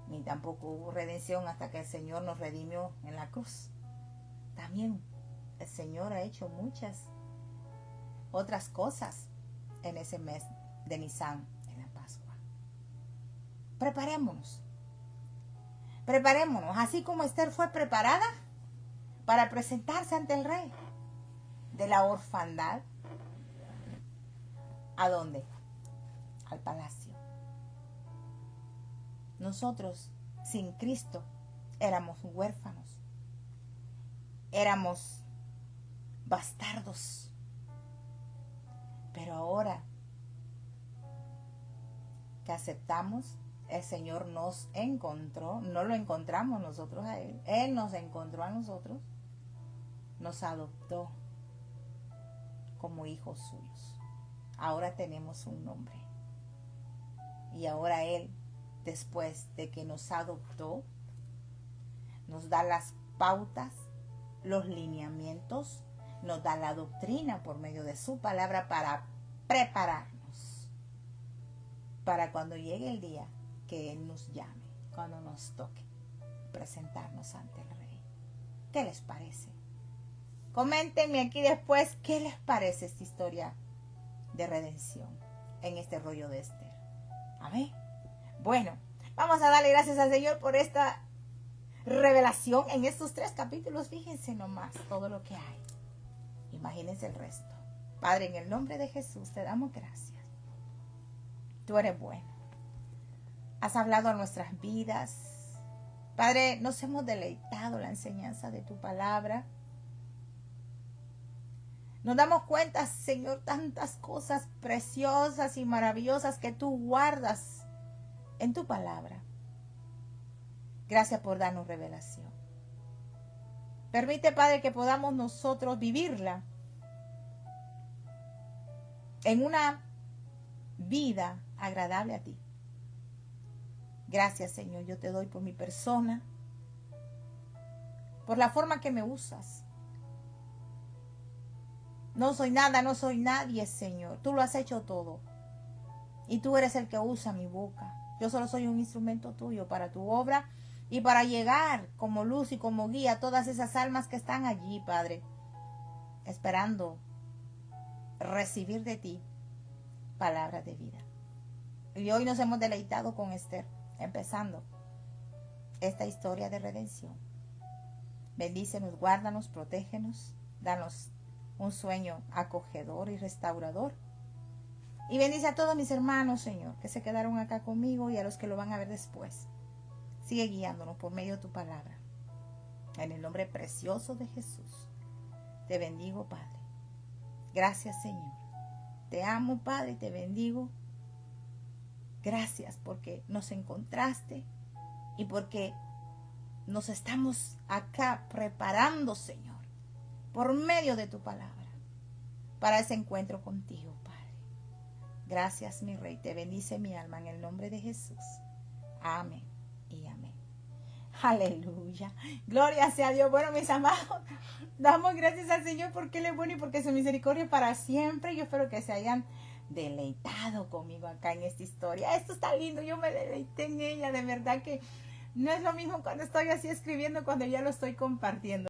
ni tampoco hubo redención hasta que el Señor nos redimió en la cruz. También el Señor ha hecho muchas otras cosas en ese mes de Nisan, en la Pascua. Preparémonos, así como Esther fue preparada para presentarse ante el rey. De la orfandad, ¿a dónde? Al palacio. Nosotros, sin Cristo, éramos huérfanos, éramos bastardos. Pero ahora que aceptamos, el Señor nos encontró, no lo encontramos nosotros a Él, Él nos encontró a nosotros, nos adoptó como hijos suyos. Ahora tenemos un nombre. Y ahora Él, después de que nos adoptó, nos da las pautas, los lineamientos, nos da la doctrina por medio de su palabra para prepararnos para cuando llegue el día que Él nos llame, cuando nos toque presentarnos ante el Rey. ¿Qué les parece? Coméntenme aquí después qué les parece esta historia de redención en este rollo de Esther. Amén. Bueno, vamos a darle gracias al Señor por esta revelación en estos 3 capítulos. Fíjense nomás todo lo que hay. Imagínense el resto. Padre, en el nombre de Jesús te damos gracias. Tú eres bueno. Has hablado a nuestras vidas. Padre, nos hemos deleitado en la enseñanza de tu palabra. Nos damos cuenta, Señor, tantas cosas preciosas y maravillosas que tú guardas en tu palabra. Gracias por darnos revelación. Permite, Padre, que podamos nosotros vivirla en una vida agradable a ti. Gracias, Señor, yo te doy por mi persona, por la forma que me usas. No soy nada, no soy nadie, Señor. Tú lo has hecho todo. Y tú eres el que usa mi boca. Yo solo soy un instrumento tuyo para tu obra y para llegar como luz y como guía a todas esas almas que están allí, Padre, esperando recibir de ti palabras de vida. Y hoy nos hemos deleitado con Esther, empezando esta historia de redención. Bendícenos, guárdanos, protégenos. Danos un sueño acogedor y restaurador. Y bendice a todos mis hermanos, Señor, que se quedaron acá conmigo y a los que lo van a ver después. Sigue guiándonos por medio de tu palabra. En el nombre precioso de Jesús, te bendigo, Padre. Gracias, Señor. Te amo, Padre, y te bendigo. Gracias porque nos encontraste y porque nos estamos acá preparando, Señor, por medio de tu palabra, para ese encuentro contigo, Padre. Gracias, mi Rey. Te bendice mi alma en el nombre de Jesús. Amén y amén. Aleluya. Gloria sea a Dios. Bueno, mis amados, damos gracias al Señor porque Él es bueno y porque su misericordia es para siempre. Yo espero que se hayan deleitado conmigo acá en esta historia. Esto está lindo. Yo me deleité en ella. De verdad que no es lo mismo cuando estoy así escribiendo, cuando ya lo estoy compartiendo.